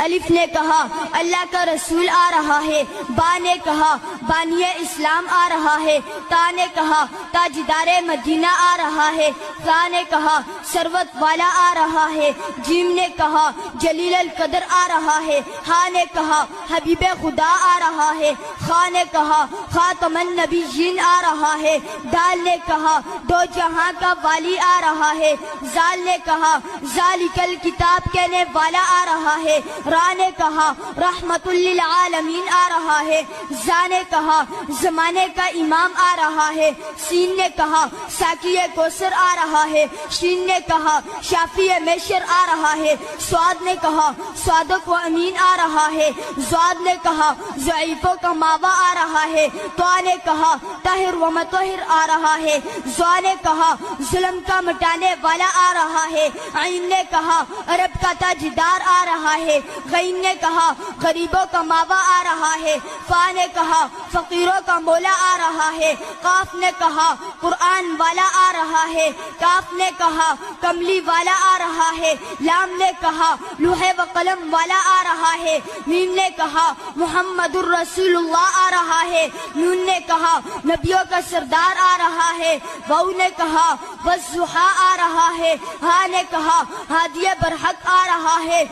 الف نے کہا اللہ کا رسول آ رہا ہے، با نے کہا بانی اسلام آ رہا ہے، تا نے کہا تاجدار مدینہ آ رہا ہے، تا نے کہا ثروت والا آ رہا ہے، جیم نے کہا جلیل القدر آ رہا ہے، ہا نے کہا حبیب خدا آ رہا ہے، خا نے کہا خاتم النبیین آ رہا ہے، دال نے کہا دو جہاں کا والی آ رہا ہے، زال نے کہا ذالک الکتاب کہنے والا آ رہا ہے، را نے کہا رحمت للعالمین آ رہا ہے، زا نے کہا زمانے کا امام آ رہا ہے، سین نے کہا ساقی کوثر آ رہا ہے، شین نے کہا شافی میشر آ رہا ہے، سواد نے کہا صادق و امین آ رہا ہے، زواد نے کہا ضعیفوں کا ماوا آ رہا ہے، طا نے کہا طاہر و مطہر آ رہا ہے، زوا نے کہا ظلم کا مٹانے والا آ رہا ہے، عین نے کہا عرب کا تاجدار آ رہا ہے، غین نے کہا غریبوں کا ماوا آ رہا ہے، فا نے کہا فقیروں کا مولا آ رہا ہے، قاف نے کہا قرآن والا آ رہا ہے، کاف نے کہا کملی والا آ رہا ہے، لام نے کہا لوح و قلم والا آ رہا ہے، میم نے کہا محمد الرسول اللہ آ رہا ہے، نون نے کہا نبیوں کا سردار آ رہا ہے، واو نے کہا والضحیٰ آ رہا ہے، ہا نے کہا ہادی برحق آ رہا ہے۔